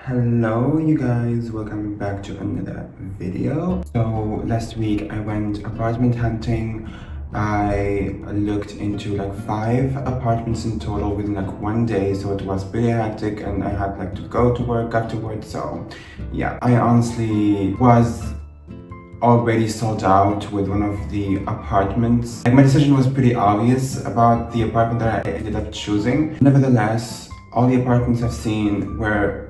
Hello you guys, welcome back to another video. So last week I went apartment hunting. I looked into like 5 apartments in total within like 1 day, so it was pretty hectic and I had like to go to work afterwards. So yeah, I honestly was already sold out with one of the apartments. Like my decision was pretty obvious about the apartment that I ended up choosing. Nevertheless, all the apartments I've seen were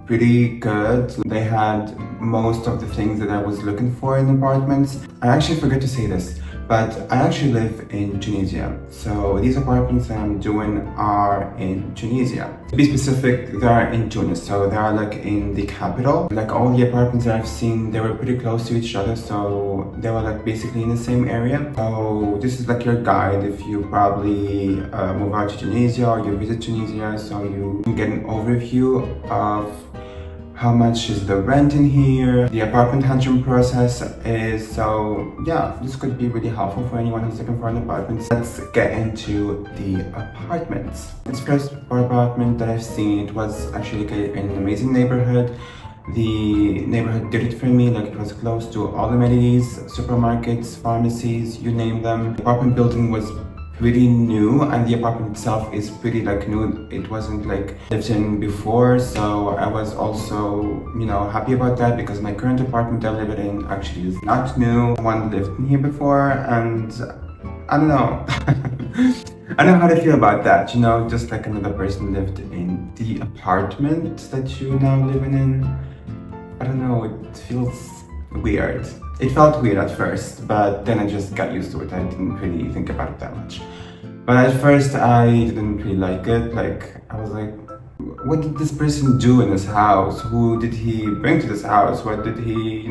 pretty good. They had most of the things that I was looking for in apartments. I actually forgot to say this, but I actually live in Tunisia. So these apartments that I'm doing are in Tunisia. To be specific, they are in Tunis. So they are like in the capital. Like all the apartments that I've seen, they were pretty close to each other. So they were like basically in the same area. So this is like your guide if you probably move out to Tunisia or you visit Tunisia. So you can get an overview of how much is the rent in here, the apartment hunting process is. So yeah, this could be really helpful for anyone who's looking for an apartment. Let's get into the apartments. This first apartment that I've seen, it was actually located in an amazing neighborhood. The neighborhood did it for me, like it was close to all the amenities, supermarkets, pharmacies, you name them. The apartment building was pretty new and the apartment itself is pretty like new. It wasn't like lived in before, so I was also, happy about that because my current apartment I live in actually is not new. One lived in here before and I don't know. I don't know how to feel about that, just like another person lived in the apartment that you now living in. I don't know, it feels weird. It felt weird at first, but then I just got used to it. I didn't really think about it that much. But at first I didn't really like it. Like, I was like, what did this person do in this house? Who did he bring to this house? What did he,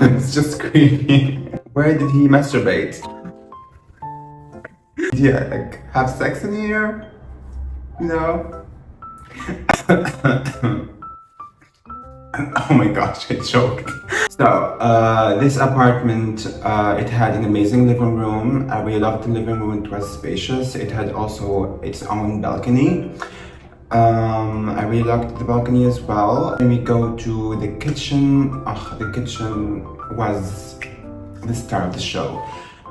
it's just creepy. Where did he masturbate? Yeah, like, have sex in here? Oh my gosh, I choked. So, this apartment, it had an amazing living room. I really loved the living room, it was spacious. It had also its own balcony. I really liked the balcony as well. Then we go to the kitchen. The kitchen was the star of the show.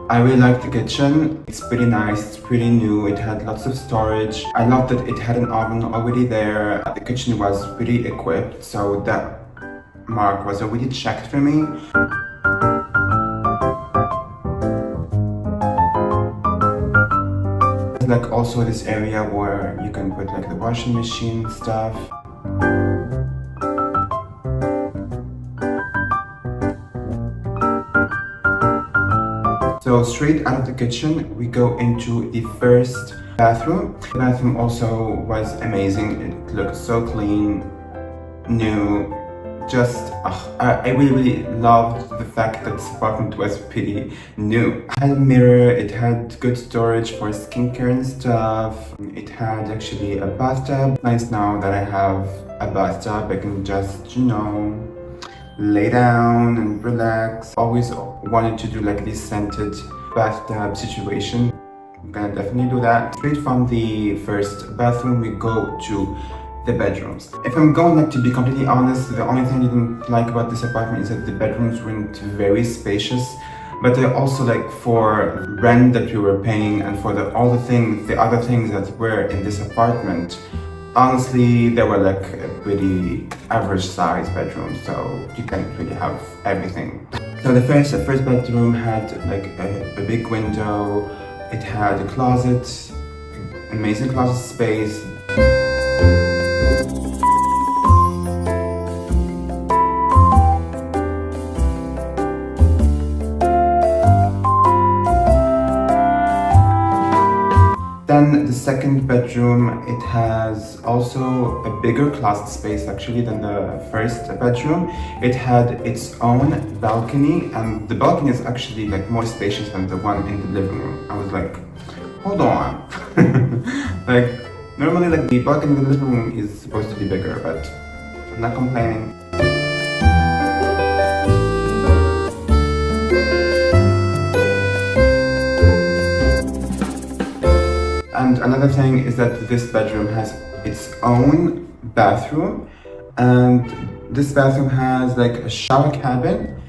I really liked the kitchen. It's pretty nice, it's pretty new, it had lots of storage. I loved that it had an oven already there. The kitchen was pretty equipped, so that mark was already checked for me. Like also this area where you can put like the washing machine stuff. So straight out of the kitchen, we go into the first bathroom. The bathroom also was amazing. It looked so clean, new. I really loved the fact that this apartment was pretty new. It had a mirror, it had good storage for skincare and stuff. It had actually a bathtub. Nice now that I have a bathtub, I can just, lay down and relax. Always wanted to do like this scented bathtub situation. I'm gonna definitely do that. Straight from the first bathroom, we go to the bedrooms. If I'm going to be completely honest, the only thing I didn't like about this apartment is that the bedrooms weren't very spacious, but they're also like for rent that we were paying and for the other things that were in this apartment. Honestly, they were like a pretty average size bedroom, so you can't really have everything. So the first bedroom had like a big window. It had a closet, amazing closet space. Then the second bedroom, it has also a bigger closet space actually than the first bedroom. It had its own balcony, and the balcony is actually like more spacious than the one in the living room. I was like, hold on. Like normally like the balcony in the living room is supposed to be bigger, but I'm not complaining. And another thing is that this bedroom has its own bathroom, and this bathroom has like a shower cabin,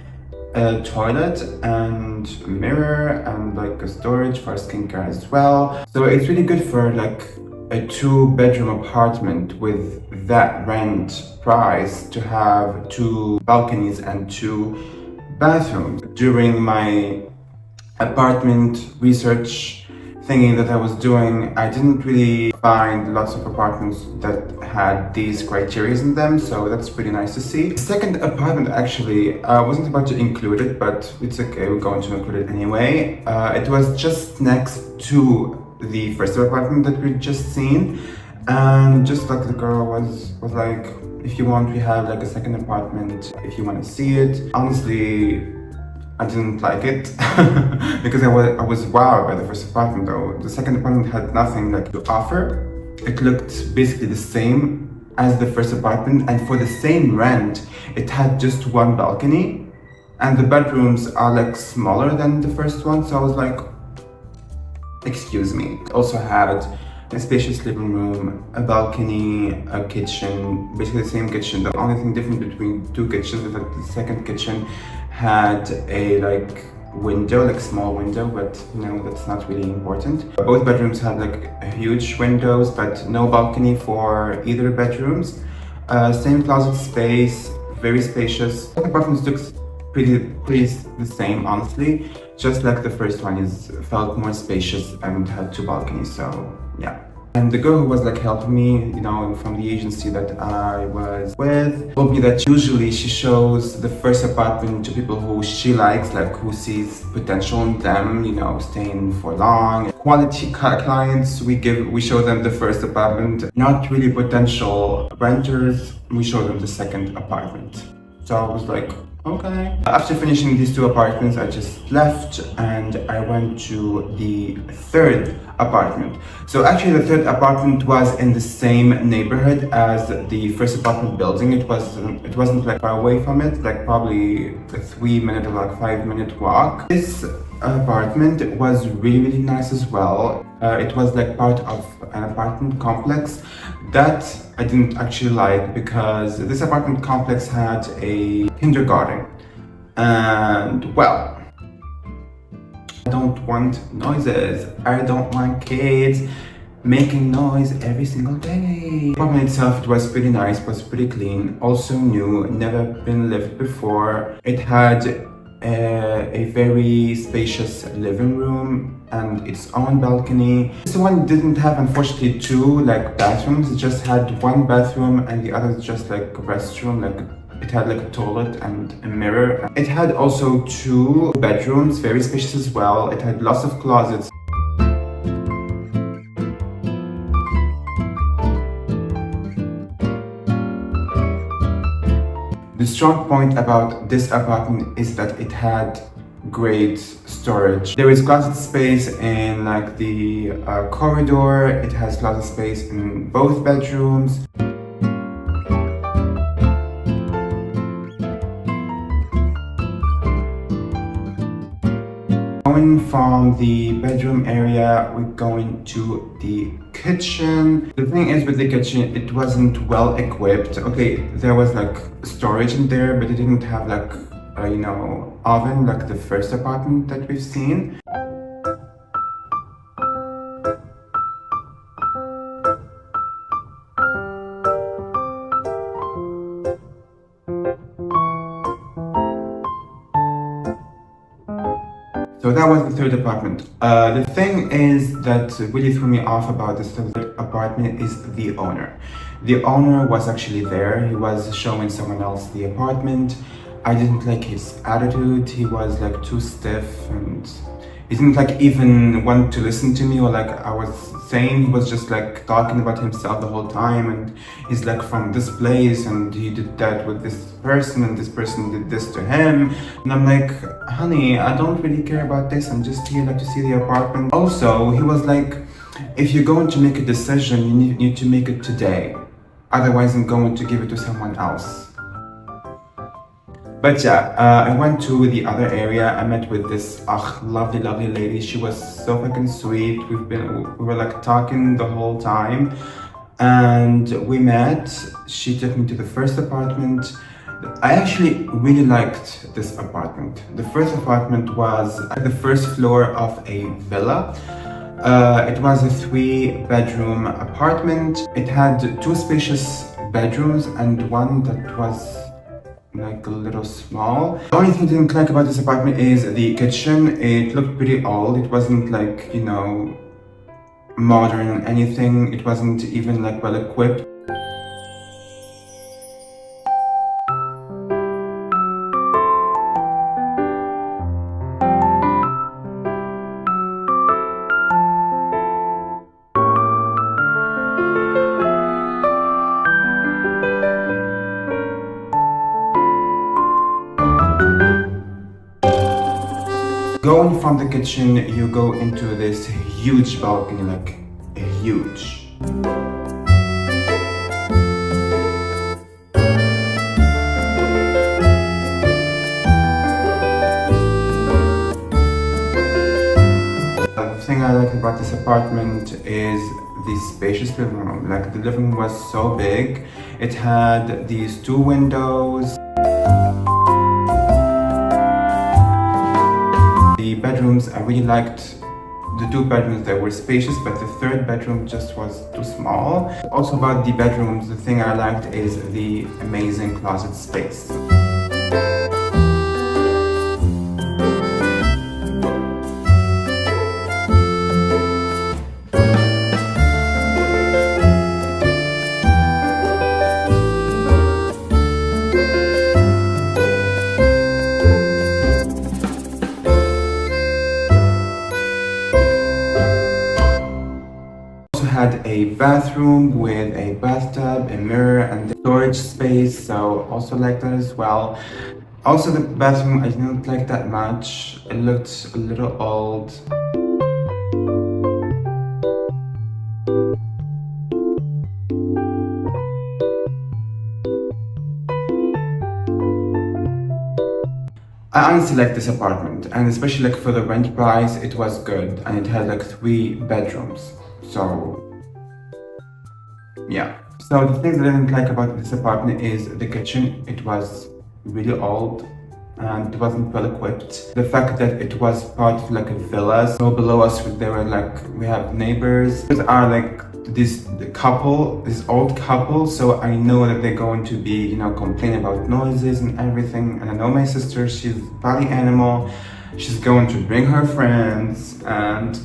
a toilet, and a mirror, and like a storage for skincare as well. So it's really good for like a 2-bedroom apartment with that rent price to have 2 balconies and 2 bathrooms. During my apartment research thingy that I was doing, I didn't really find lots of apartments that had these criteria in them, so that's pretty nice to see. The second apartment, actually, I wasn't about to include it, but it's okay, we're going to include it anyway. It was just next to the first apartment that we'd just seen, and just like the girl was like, if you want, we have like a second apartment if you want to see it. Honestly, I didn't like it because I was wowed by the first apartment though. The second apartment had nothing like to offer. It looked basically the same as the first apartment, and for the same rent, it had just 1 balcony, and the bedrooms are like smaller than the first one. So I was like, excuse me. It also had a spacious living room, a balcony, a kitchen, basically the same kitchen. The only thing different between 2 kitchens is that the second kitchen had a like window, like small window, but you know, that's not really important. Both bedrooms had like huge windows, but no balcony for either bedrooms. Same closet space, very spacious. The apartment looks pretty the same, honestly. Just like the first one felt more spacious and had 2 balconies, so yeah. And the girl who was like helping me, you know, from the agency that I was with, told me that usually she shows the first apartment to people who she likes, like who sees potential in them, you know, staying for long. Quality clients, we show them the first apartment. Not really potential renters, we show them the second apartment. So I was like, okay. After finishing these 2 apartments, I just left and I went to the third apartment. So actually the third apartment was in the same neighborhood as the first apartment building. It wasn't like far away from it, like probably a 3-minute or like 5-minute walk. This apartment was really nice as well. It was like part of an apartment complex that I didn't actually like, because this apartment complex had a kindergarten, and well, I don't want noises. I don't want kids making noise every single day. The apartment itself, it was pretty nice, was pretty clean, also new, never been lived before. It had a very spacious living room and its own balcony. This one didn't have, unfortunately, 2 like bathrooms. It just had 1 bathroom and the other is just like a restroom. Like it had like a toilet and a mirror. It had also 2 bedrooms, very spacious as well. It had lots of closets. The strong point about this apartment is that it had great storage. There is closet space in like the corridor. It has closet space in both bedrooms. Going from the bedroom area, we're going to the kitchen. The thing is with the kitchen, it wasn't well equipped. Okay, there was like storage in there, but it didn't have like a, you know, oven like the first apartment that we've seen. So that was the third apartment. The thing is that really threw me off about this third apartment is the owner. The owner was actually there. He was showing someone else the apartment. I didn't like his attitude. He was like too stiff, and he didn't like even want to listen to me or like I was saying. He was just like talking about himself the whole time, and he's like from this place and he did that with this person and this person did this to him. And I'm like, honey, I don't really care about this. I'm just here like to see the apartment. Also, he was like, if you're going to make a decision, you need to make it today. Otherwise, I'm going to give it to someone else. But yeah, I went to the other area. I met with this lovely lady. She was so fucking sweet. We were like talking the whole time, and we met. She took me to the first apartment. I actually really liked this apartment. The first apartment was at the first floor of a villa. It was a 3-bedroom apartment. It had 2 spacious bedrooms and one that was like a little small. The only thing I didn't like about this apartment is the kitchen. It looked pretty old. It wasn't like, you know, modern or anything. It wasn't even like well equipped. Going from the kitchen, you go into this huge balcony, like huge. The thing I like about this apartment is the spacious living room. Like the living room was so big. It had these 2 windows. The bedrooms, I really liked the 2 bedrooms that were spacious, but the 3rd bedroom just was too small. Also about the bedrooms, the thing I liked is the amazing closet space. Had a bathroom with a bathtub, a mirror, and a storage space, so also like that as well. Also the bathroom I didn't like that much. It looked a little old. I honestly like this apartment, and especially like for the rent price, it was good, and it had like 3 bedrooms. So yeah. So the things that I didn't like about this apartment is the kitchen. It was really old and it wasn't well equipped. The fact that it was part of like a villa. So below us there were like, we have neighbors. These are like this old couple. So I know that they're going to be, you know, complain about noises and everything. And I know my sister, she's a party animal. She's going to bring her friends, and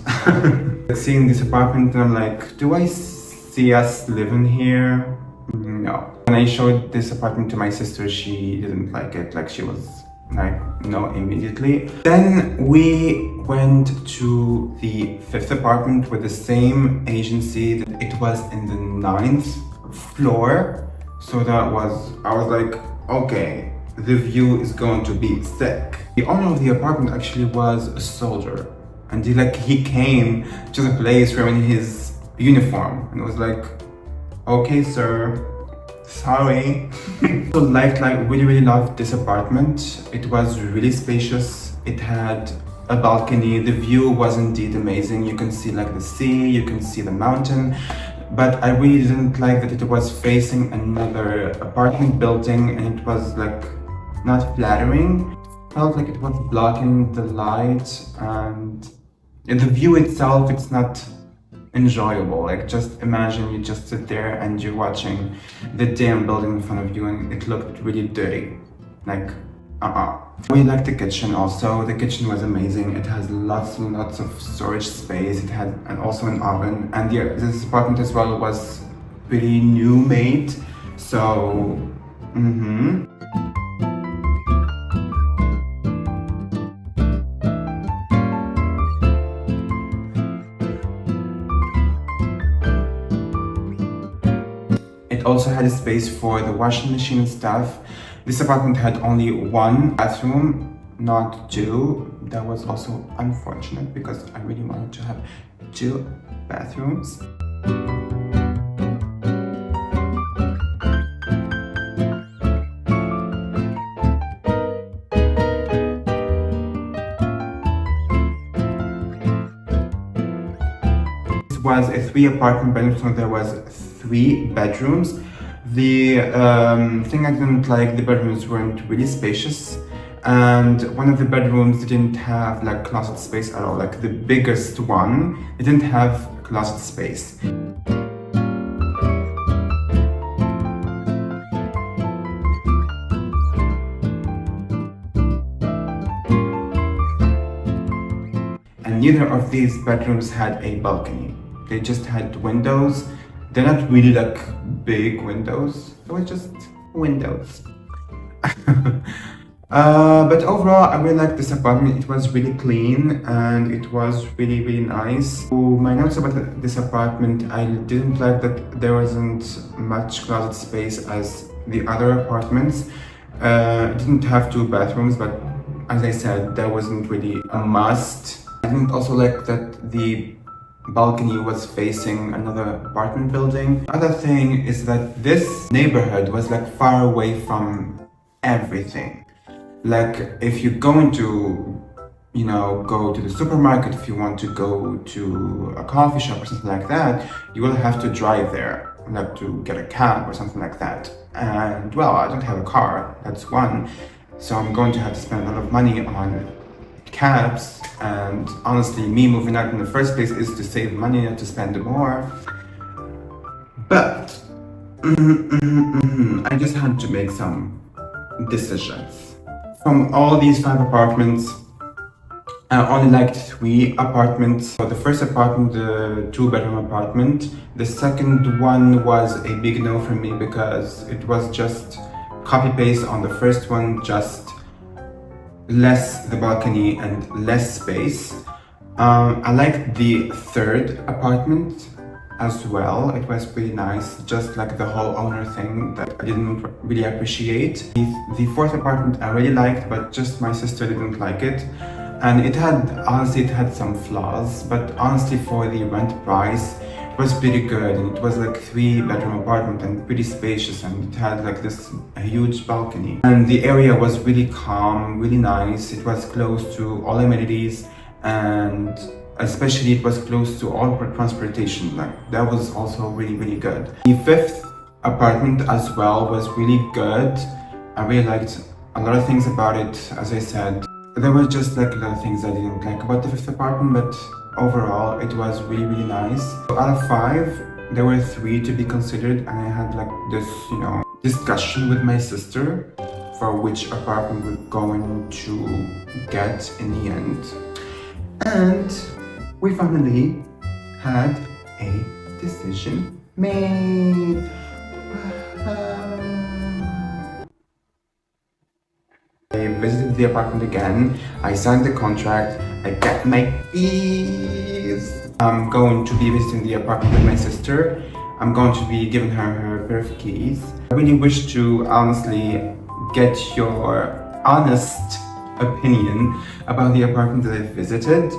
seeing this apartment, I'm like, do I see us living here? No. When I showed this apartment to my sister, she didn't like it. Like she was like, no, immediately. Then we went to the 5th apartment with the same agency. It was in the 9th floor. So that was, I was like, okay, the view is going to be sick. The owner of the apartment actually was a soldier, and he came to the place wearing his uniform, and it was like, okay sir, sorry. So really loved this apartment. It was really spacious. It had a balcony. The view was indeed amazing. You can see like the sea, you can see the mountain, but I really didn't like that it was facing another apartment building, and it was like not flattering. It felt like it was blocking the light, and the view itself, it's not enjoyable. Like just imagine you just sit there and you're watching the damn building in front of you, and it looked really dirty. Like, We liked the kitchen also. The kitchen was amazing. It has lots and lots of storage space. It had also an oven, and this apartment as well was pretty new made. So, It also had a space for the washing machine and stuff. This apartment had only 1 bathroom, not 2. That was also unfortunate because I really wanted to have 2 bathrooms. This was a 3 apartment bedroom, so there was 3 bedrooms. The thing I didn't like, the bedrooms weren't really spacious, and one of the bedrooms didn't have like closet space at all. Like the biggest one, it didn't have closet space. And neither of these bedrooms had a balcony. They just had windows. They're not really like big windows, they were just windows. But overall, I really liked this apartment. It was really clean and it was really nice. So my notes about this apartment, I didn't like that there wasn't much closet space as the other apartments. It didn't have 2 bathrooms, but as I said, that wasn't really a must. I didn't also like that the balcony was facing another apartment building. Other thing is that this neighborhood was like far away from everything. Like if you're going to, you know, go to the supermarket, if you want to go to a coffee shop or something like that, you will have to drive there, like to get a cab or something like that. And well, I don't have a car, that's one. So I'm going to have to spend a lot of money on cabs, and honestly, me moving out in the first place is to save money, not to spend more. But I just had to make some decisions. From all these 5 apartments, I only liked 3 apartments. So the first apartment, the 2-bedroom apartment. The second one was a big no for me because it was just copy-paste on the first one, just less the balcony and less space. I liked the 3rd apartment as well. It was pretty nice, just like the whole owner thing that I didn't really appreciate. The 4th apartment I really liked, but just my sister didn't like it. And it had some flaws, but honestly for the rent price, it was pretty good. And it was like 3-bedroom apartment and pretty spacious, and it had like this huge balcony. And the area was really calm, really nice. It was close to all amenities, and especially it was close to all transportation. Like that was also really good. The 5th apartment as well was really good. I really liked a lot of things about it. As I said, there were just like a lot of things I didn't like about the 5th apartment, but overall it was really nice. So out of 5, there were 3 to be considered, and I had like this, you know, discussion with my sister for which apartment we're going to get in the end. And we finally had a decision made. I visited the apartment again, I signed the contract, I got my keys. I'm going to be visiting the apartment with my sister. I'm going to be giving her pair of keys. I really wish to honestly get your honest opinion about the apartment that I visited.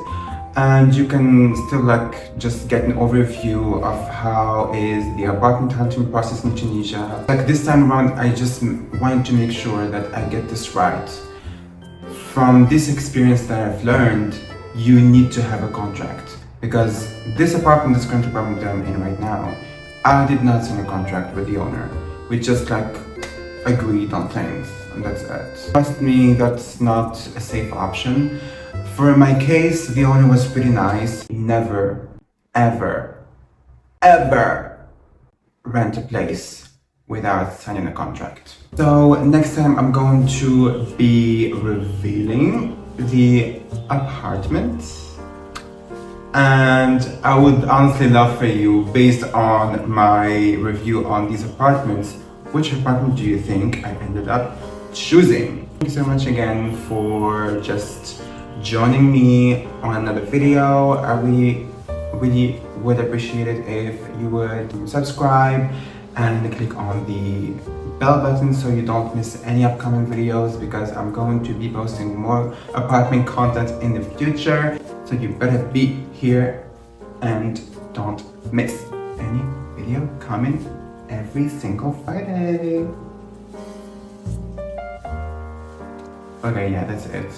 And you can still like just get an overview of how is the apartment hunting process in Tunisia. Like this time around, I just wanted to make sure that I get this right. From this experience that I've learned, you need to have a contract, because this apartment, this current apartment that I'm in right now, I did not sign a contract with the owner. We just like agreed on things, and that's it. Trust me, that's not a safe option. For my case, the owner was pretty nice. Never, ever rent a place without signing a contract. So next time I'm going to be revealing the apartment. And I would honestly love for you, based on my review on these apartments, which apartment do you think I ended up choosing? Thank you so much again for just joining me on another video. I really would appreciate it if you would subscribe and click on the bell button so you don't miss any upcoming videos, because I'm going to be posting more apartment content in the future. So you better be here and don't miss any video coming every single Friday. Okay, yeah, that's it.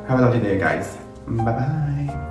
Have a lovely day, guys. Bye-bye.